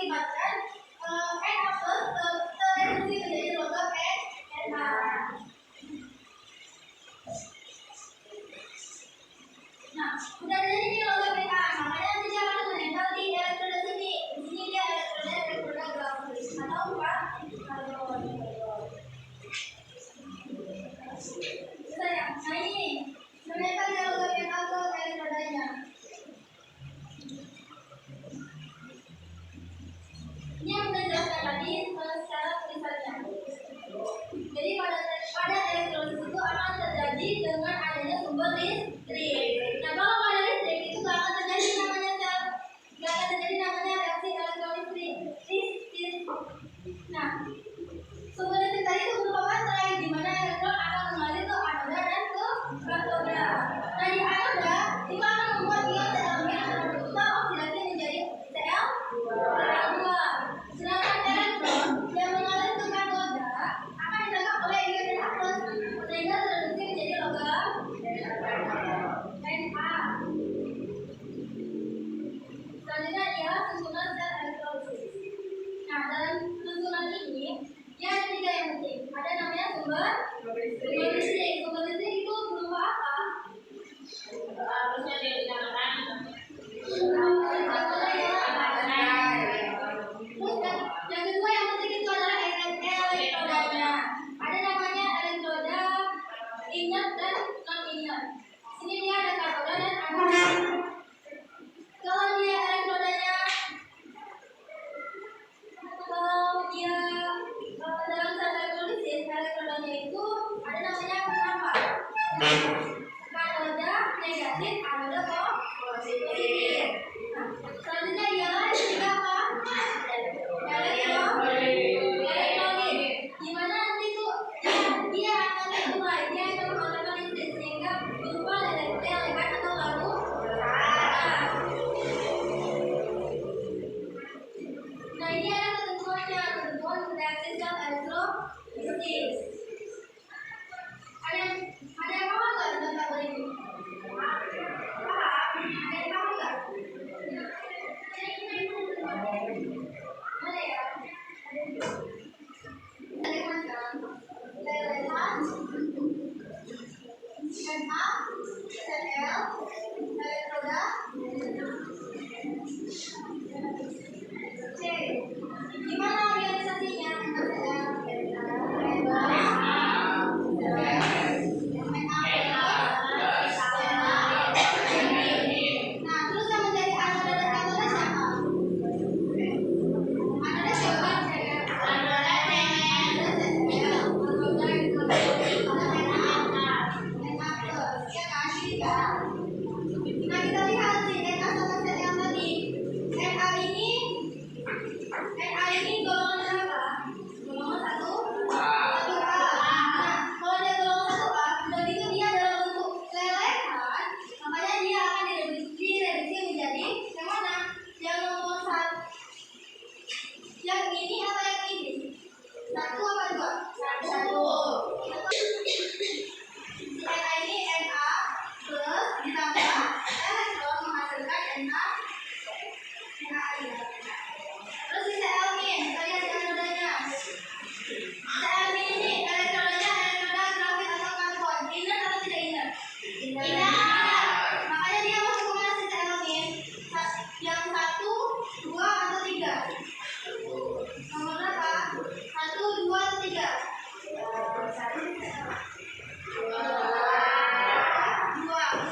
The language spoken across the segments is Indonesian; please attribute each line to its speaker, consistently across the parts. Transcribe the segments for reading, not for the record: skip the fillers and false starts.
Speaker 1: mengakibatkan Na terreduksi menjadi logam Na. Nah, udah dari ini logam Na, makanya nanti dia akan menempel di elektroda sini. Di sini dia elektroda grafis atau bukan karbon. Sayang, nah ini menempel di logam Na ke elektrodanya. Ini yang sudah dijelaskan tadi secara tulisannya. Jadi pada elektrolis itu akan terjadi dengan adanya sumber listrik. Nah, kalau pada listrik itu nggak akan terjadi namanya reaksi elektrolisis. Nah, sumber listrik tadi itu berupa baterai di mana elektron akan mengalir ke anoda dan ke katoda. Nah, di anoda itu akan membuat ion Cl- tertukar oksidasi menjadi Cl2. Sedangkan elektron yang mengalir ke katoda akan ditangkap oleh ion Na sehingga terreduksi menjadi logam Na. Selanjutnya ialah susunan sel elektrolisis. Nah, dalam susunan ini dia ada 3 yang penting. Ada namanya sumber listrik. Sumber listrik itu berupa apa? Harusnya digunakan. Terus yang kedua yang penting itu adalah elektrodanya. Ada namanya elektroda inert dan non inert. Sini dia ada katoda dan anoda. Kalau dia elektrodanya dalam sel elektrolisis, elektrodanya itu ada namanya kenapa? Katoda negatif, anoda positif. Selanjutnya ialah ketiga apa? Elektrolit. Gimana nanti tuh dia akan terurai, dia akan mengeluarkan listrik sehingga berupa elektron atau lalu. Nah, ini adalah ketentuan reaksi sel elektrolisis. Ada yang paham nggak tentang tabel ini? Paham? Ada yang paham nggak? Mana ya? Ada macam LLH, Na, Cl, elektroda, C. Gimana organisasinya? Nah, terus yang menjadi anoda dan katoda siapa? Anoda siapa? Nah, kita lihat di Na sama Cl yang tadi. Na ini golongan berapa? Golongan 1A. Nah, kalau dia golongan 1A, udah gitu dia dalam bentuk lelehan, makanya dia akan direduksi menjadi yang mana? Yang nomor 1. Yang ini atau yang ini? 1 apa 2? 1. Na ini Na plus ditambah elektron menghasilkan Na. Terus di Cl nih, kita lihat di anodanya. Cl ini elektrodanya elektroda grafit atau karbon. Inert atau tidak inert? Inert. Makanya dia masuk ke mana si Cl nih? Yang 1, 2 atau 3? Nomor berapa? 1, 2 atau 3? 2.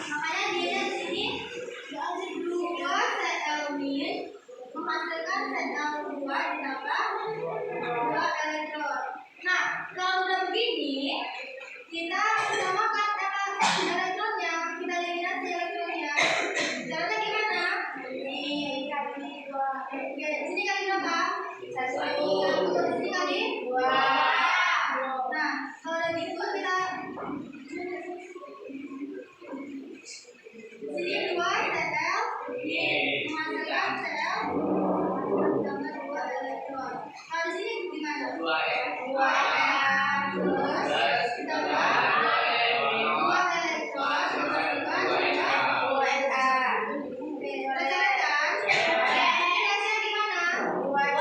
Speaker 1: Makanya dia di sini 2 Cl min menghasilkan Cl2 ditambah 2 elektron. Nah, kalau udah begini, kita samakan elektronnya, kita eliminasi elektronnya. Caranya gimana? Ini kali 2. Oke, sini kali berapa? 1. Sini kali 2. Nah, kalau udah gitu kita sini 2 Cl menghasilkan Cl tambah 2 elektron. Kalau di sini gimana? 2 plus ditambah 2 elektron dibandingkan dengan 2 Na. Oke, udah jelas kan? Ini hasilnya gimana? 2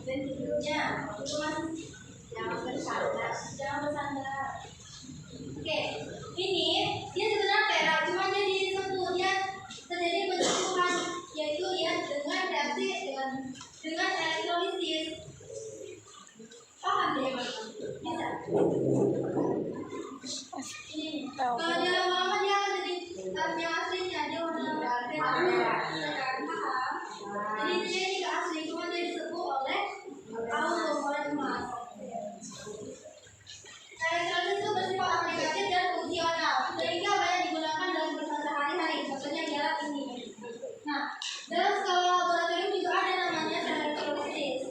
Speaker 1: dan tidurnya itu mas jangan bersandar, oke ini dia sebenarnya perak cuma dia disebut dia terjadi penumpukan yaitu ya dengan reaksi dengan elektrolisis paham deh bisa ini kalau dia lama-lama dia akan jadi yang aslinya dia warna paham jadi dia tidak asli cuma dia disebut oleh oleh emas. Elektrolis itu bersifat aplikatif dan fungsional sehingga banyak digunakan dalam sehari-hari contohnya ialah ini. Nah dalam skala laboratorium juga ada namanya elektrolisis.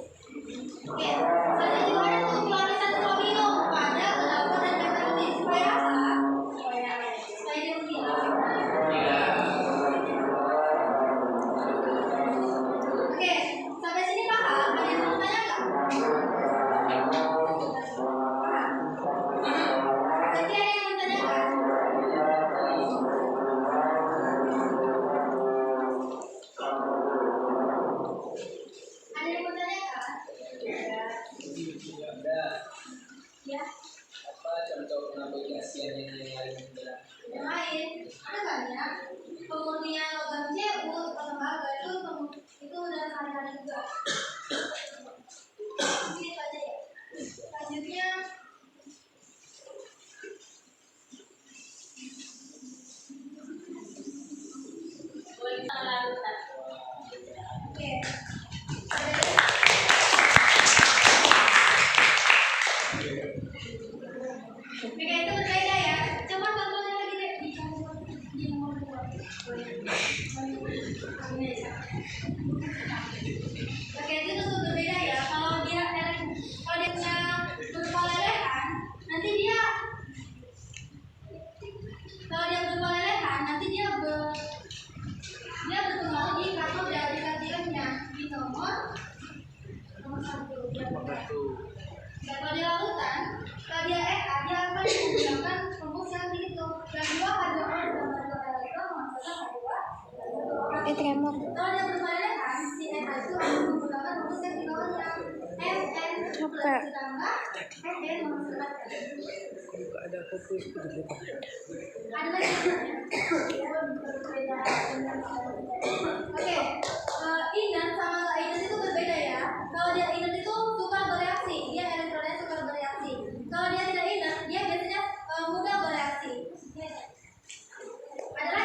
Speaker 1: Oke, selanjutnya juga ada tuh pelarisan kromium pada kelapa dan metalitis supaya apa? Supaya dia menghilang. Oke, sampai sini paham? Ada yang mau tanya nggak? Berarti ada yang mau tanyakan? Ada yang mau tanyakan? Ya.
Speaker 2: Apa contoh pengaplikasian yang lain?
Speaker 1: Yang lain ada banyak pemurnian logam CU lembaga itu udah sehari-hari juga. Ini aja ya. Selanjutnya oke. Oke, itu berbeda ya. Coba contohnya lagi deh di nomor 2. Oke, itu tuh berbeda ya. Kalau dia punya berupa lelehan, nanti dia berpengaruh di katoda di katilenya di nomor 1. Dan kalau di lautan, kalau dia dia akan menggunakan rumus yang itu. Dan dua H2O ditambah 2 elektron menghasilkan H2.
Speaker 3: Tremor.
Speaker 1: Kalau dia berlelehan, si NH itu akan menggunakan rumus yang di bawahnya. Mn plus ditambah Mn menghasilkan
Speaker 3: Ada fokus di
Speaker 1: ada lagi. Oke, inan sama nggak inan itu berbeda ya. Kalau dia inan itu suka bereaksi, dia elektronnya suka bereaksi. Kalau dia tidak inan, dia biasanya mudah bereaksi. Ada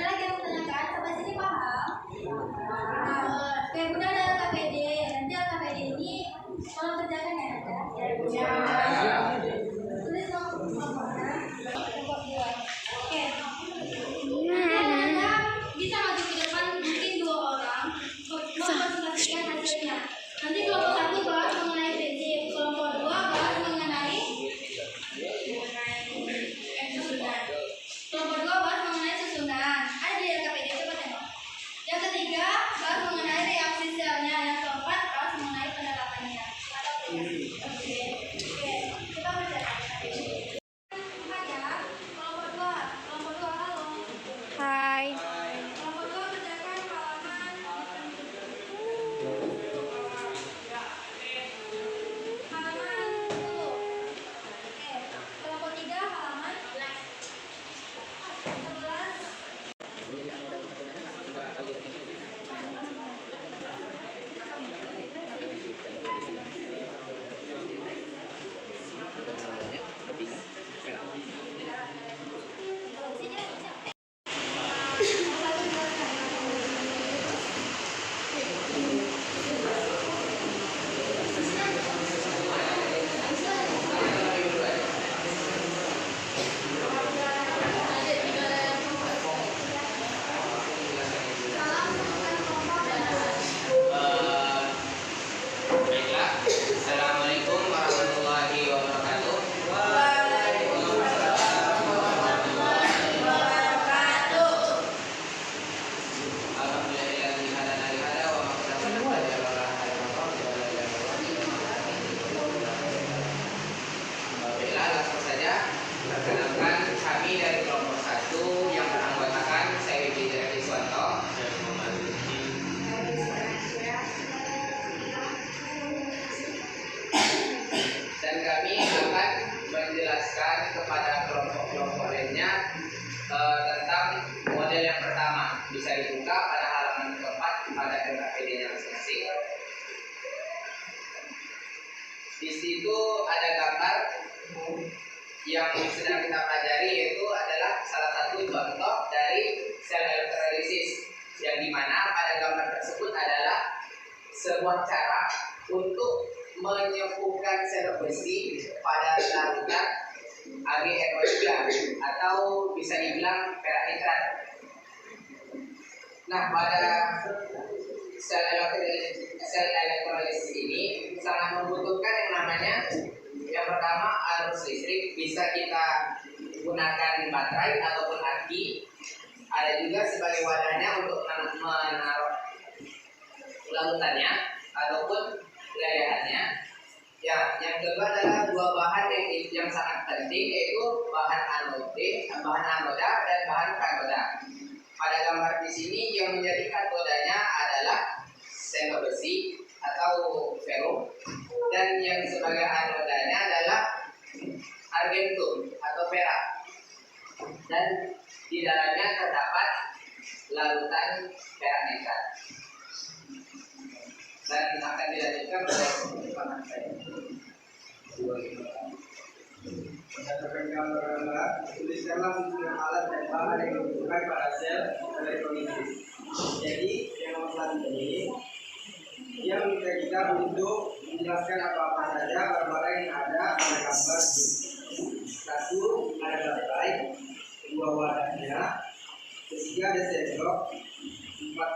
Speaker 1: lagi yang mau tanyakan? Sampai sini paham? Oke, udah ada KPD. Nanti KPD ini kalau kerjakan ya. Tulis nomornya. Oke.
Speaker 2: pada halaman keempat pada NKPD-nya masing-masing. Di situ ada gambar yang sedang kita pelajari, yaitu adalah salah satu contoh dari sel elektrolisis, yang dimana pada gambar tersebut adalah sebuah cara untuk menyembuhkan sel besi pada larutan AgNO3 atau bisa dibilang perak nitrat. Nah, pada sel elektrolisis ini sangat membutuhkan yang namanya, yang pertama arus listrik, bisa kita gunakan baterai ataupun aki. Ada juga sebagai wadahnya untuk menaruh larutannya ataupun gayahannya. Ya, yang kedua adalah dua bahan yang sangat penting, yaitu bahan anoda dan bahan katoda. Pada gambar di sini yang menjadi katodanya adalah sel besi atau ferrum, dan yang sebagai anodanya adalah argentum atau perak, dan di dalamnya terdapat larutan perak nitrat. Dan akan dilanjutkan oleh pengembangan saya.
Speaker 4: Berdasarkan gambar-gambar, tuliskanlah fungsi alat dan bahan yang dibutuhkan pada sel elektrolisis. Jadi, yang nomor satu ini, dia meminta kita untuk menjelaskan apa-apa saja barang-barang yang ada pada gambar ini. Satu, ada baterai, dua wadahnya, ketiga ada sendok, empat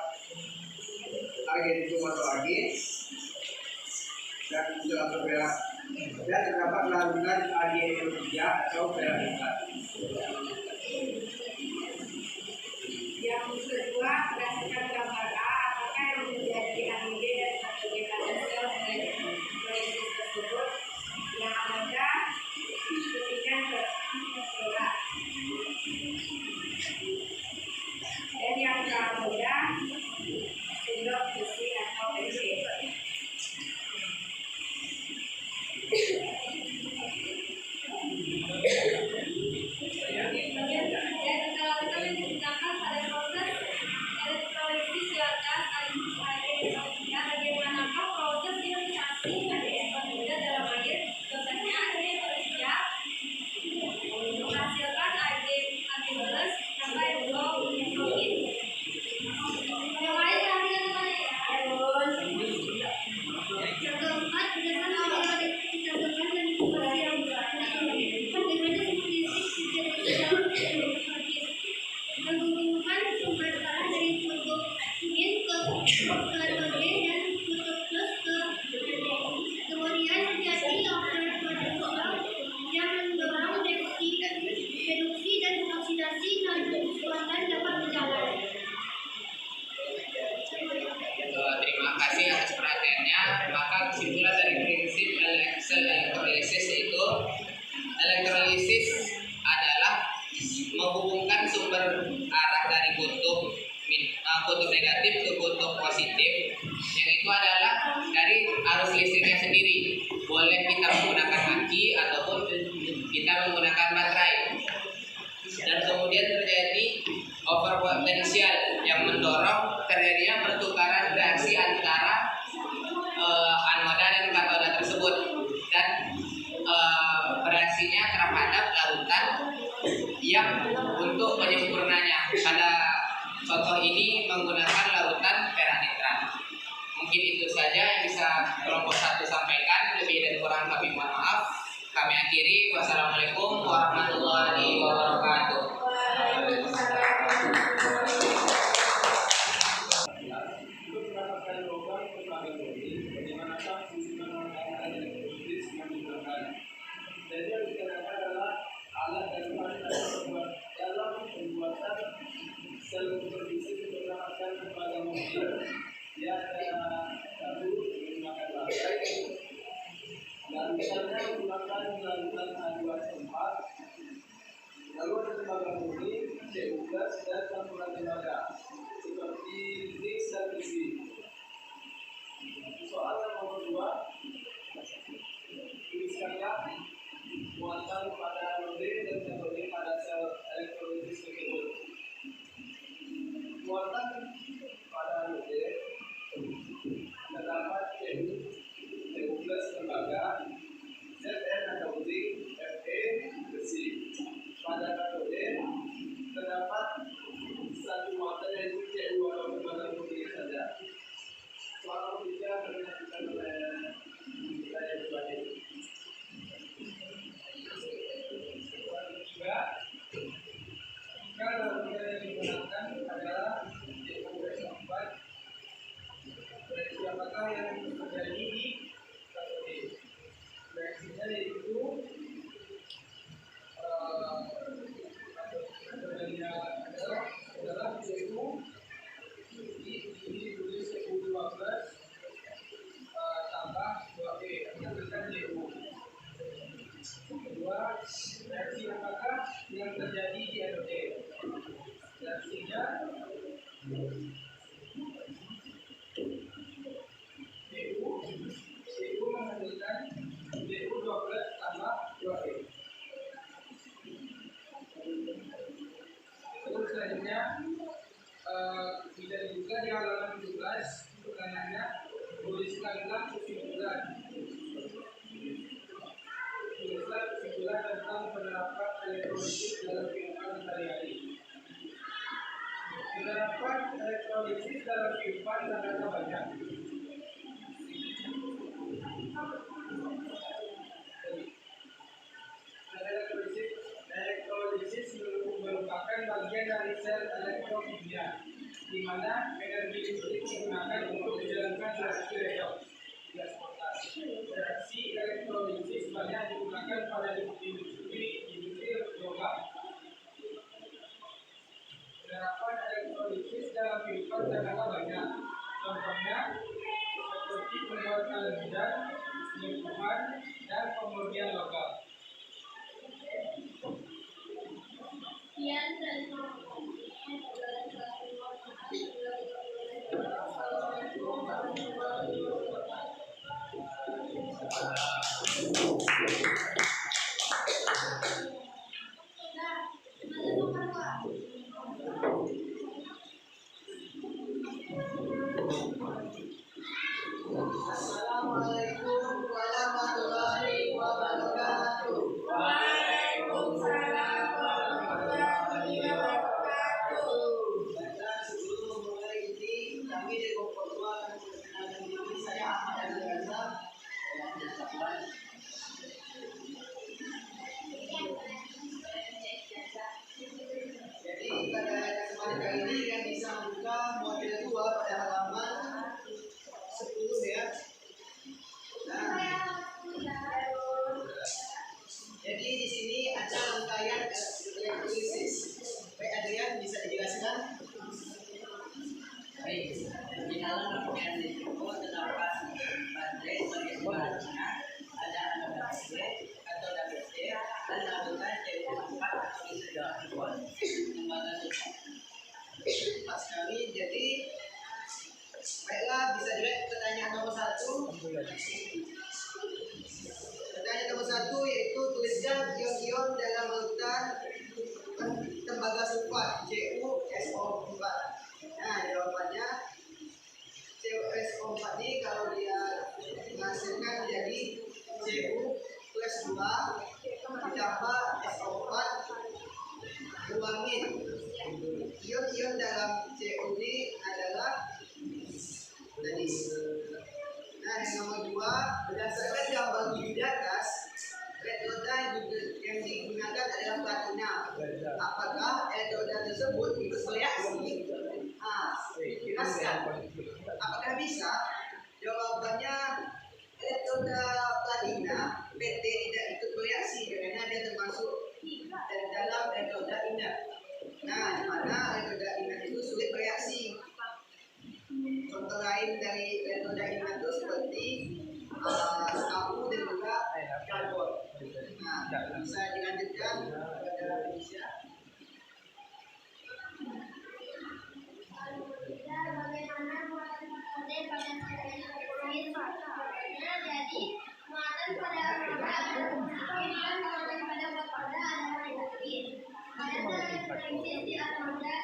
Speaker 4: argentum atau agen, dan atau perak, dan terdapat larutan AgNO3 atau perak nitrat.
Speaker 5: Yang kedua, berdasarkan gambar A, apakah yang menjadi anoda dan katoda pada sel elektrolisis tersebut? Yang anoda suntikan ke perak, dan yang katoda sendok besi atau besi.
Speaker 1: Dan kalau kita menceritakan pada proses elektrolisis di atas AgNO3, bagaimanakah proses ionisasi AgNO3 dalam air? Prosesnya AgNO3 menghasilkan Ag+ sampai nitrogen. Yang lain perhatikan teman ya. Yang keempat, berdasarkan teori kecerdasan dan informasi yang bagaimana listrik menjadi menghubungkan sumber arah dari kutub min ke katode dan kutub plus ke anode. Kemudian terjadi overproduction yang mendorong reduksi dan oksidasi namun kekuatan dapat berjalan.
Speaker 2: Terima kasih atas perhatiannya. Maka kesimpulan dari prinsip sel elektrolisis itu, elektrolisis adalah menghubungkan sumber arah dari kutub negatif ke kutub positif, yang itu adalah dari arus listriknya sendiri. Boleh kita menggunakan aki ataupun kita menggunakan baterai. Dan kemudian terjadi overpotential yang mendorong terjadinya pertukaran reaksi antara anoda dan katoda tersebut, dan bereaksinya terhadap larutan yang untuk penyempurnanya. Pada contoh ini menggunakan larutan perak nitrat. Mungkin itu saja yang bisa kelompok 1 sampaikan. Lebih dan kurang kami mohon maaf. Kami akhiri. Wassalamualaikum warahmatullahi wabarakatuh.
Speaker 4: Untuk mendapatkan lubang kembali bagaimanakah fungsi menggunakan elektrolisis yang digunakan? Jadi yang digunakan adalah alat dan bahan dalam pembuatan sel elektrolisis menggunakan lembaga mobil. Dia ada satu menggunakan baterai, dan misalnya menggunakan larutan A2S4 yang terjadi di katode. Reaksinya yaitu katodenya adalah CU ini ditulis CU12 tambah 2B menghasilkan CU. Kedua, reaksi apakah yang terjadi di anode? Reaksinya CU menghasilkan CU12 tambah 2B. Terus selanjutnya bisa dibuka di halaman 17. Pertanyaannya, tuliskanlah kesimpulan. Tulislah kesimpulan tentang penerapan elektrolisis dalam kehidupan sehari-hari. Penerapan elektrolisis dalam kehidupan sangatlah banyak. Elektrolisis merupakan bagian dari sel elektrokimia, di mana energi listrik digunakan untuk menjalankan reaksi reaksi elektrolisis banyak digunakan pada industri logam. Penerapan elektrolisis dalam kehidupan sangatlah banyak. Contohnya seperti pembuatan lengan, penyeludupan, dan pemurnian logam.
Speaker 1: Sekian dan
Speaker 2: Assalamualaikum warahmatullahi wabarakatuh.
Speaker 5: Waalaikumsalam warahmatullahi wabarakatuh.
Speaker 2: Baiklah, sebelum memulai ini, kami dari Kelompok 2 akan memperkenalkan diri. Saya Ahmad Abdul Razak. Jadi pada kesempatan kali ini yang bisa membuka model 2 pada halaman 10 ya. Nah, jadi di sini ada rangkaian elektrolisis. Baik Adrian, bisa dijelaskan?
Speaker 6: Baik, di dalam rangkaian risiko terdapat baterai sebagai sumbernya, ada anoda baterai atau WC dan larutan CU4 atau isotope lembaga support.
Speaker 2: Pas sekali. Jadi baiklah, bisa dilihat pertanyaan nomor 1. Pertanyaan nomor 1 yaitu tuliskan ion-ion dalam larutan tembaga sulfat CuSO4. Nah, jawabannya CuSO4 ini kalau dia menghasilkan jadi Cu+2 ditambah SO4 buangin. Ion-ion dalam Cu ini adalah tadi. Nah, yang nomor 2, berdasarkan gambar di atas, elektroda yang digunakan adalah platina. Apakah elektroda tersebut ikut bereaksi? Jelaskan. Apakah bisa? Jawabannya elektroda platina PT tidak ikut bereaksi karena dia termasuk dalam elektroda inert. Nah, di mana elektroda inert itu sulit bereaksi. Contoh lain dari elektroda inert itu seperti abu dan juga karbon. Nah, bisa dilanjutkan kepada Indonesia.
Speaker 1: bagaimana muatan katode pada sel elektrolit? Jadi muatan pada anoda adalah positif dan muatan pada katoda adalah negatif. Pada sel elektrolit di anoda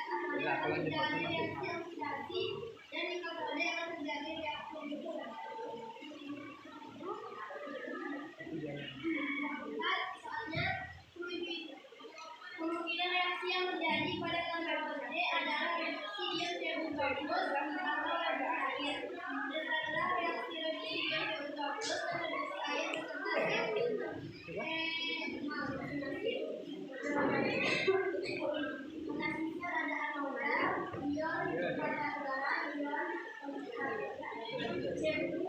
Speaker 1: akan terjadi reaksi oksidasi dan di katode akan terjadi reaksi soalnya kemungkinan reaksi yang terjadi pada katode adalah reaksi ion CU2+ atau reduksi air. Dan karena reaksi reduksi ion CU2+ dan reduksi air hasilnya ada anoda, ion pada udara, ion CU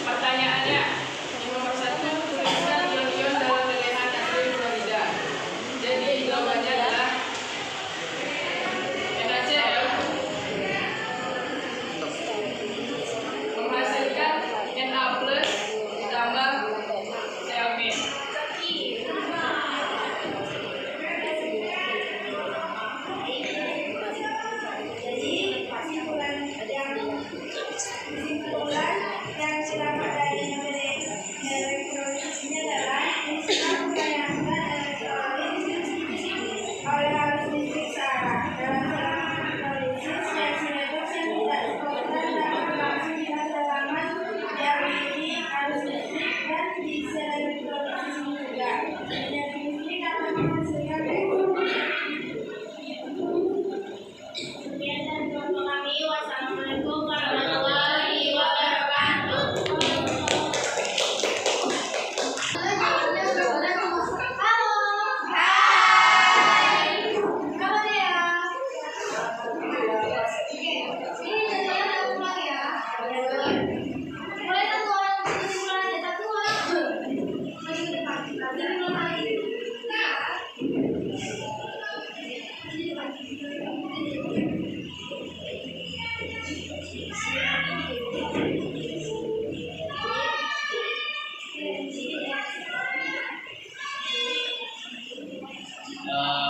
Speaker 6: Pertanyaannya, yang nomor 1, tuliskan ion-ion dalam lelehan natrium klorida. Jadi jawabannya adalah NaCl menghasilkan Na plus ditambah Cl-.
Speaker 5: Yang didapat dari elektrolisis ini adalah istilah membayangkan elektrolisis oleh arus listrik searah. Dalam elektrolisis, reaksi redoks yang tidak spontan dapat langsung dengan kedalaman yang memiliki arus listrik dan di sel elektrolisis ini juga. Energi listrik akan menghasilkan elektrolit. Sekian dan contoh kami. Wassalamualaikum warahmatullahi wabarakatuh.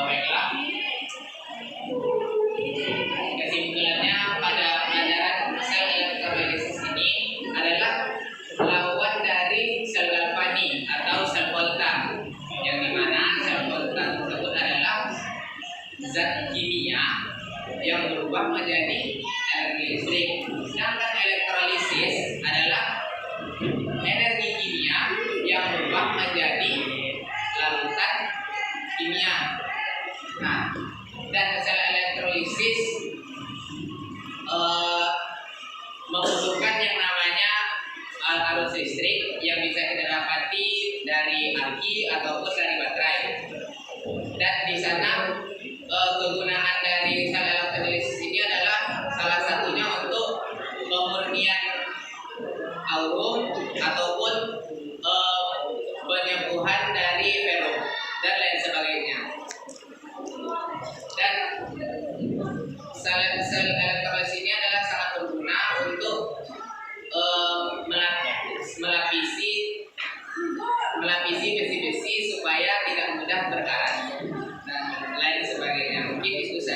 Speaker 2: Baiklah. Kesimpulannya pada pelajaran sel elektrolisis ini adalah lawan dari sel galvani atau sel volta, yang dimana sel volta tersebut adalah zat kimia yang berubah menjadi energi listrik, sedangkan elektrolisis adalah energi kimia yang berubah menjadi larutan kimia. Nah, dan sel elektrolisis membutuhkan yang namanya arus listrik yang bisa kita dapati dari aki ataupun dari baterai. Dan di sana kegunaan dari sel elektrolisis ini adalah salah satunya untuk pemurnian aurum ataupun penyembuhan dari ferro dan lain sebagainya. Dan sel elektrolisis ini adalah sangat berguna untuk melapisi besi-besi supaya tidak mudah berkarat dan lain sebagainya. Mungkin itu saja.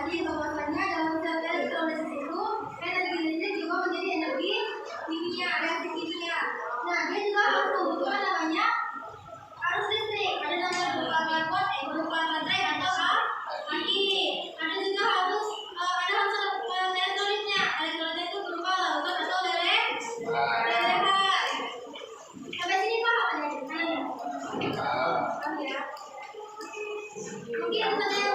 Speaker 1: tadi bahwasanya dalam sel elektrolisis itu energi listrik juga menjadi energi kimia, reaksi kimia. Nah, dia juga harus membutuhkan namanya arus listrik. Ada namanya berupa karbon, berupa baterai atau aki. Ada juga harus elektrolitnya. Elektrolitnya itu berupa lautan atau lelehan. Sampai sini paham ada? Paham ya? Mungkin pertanyaan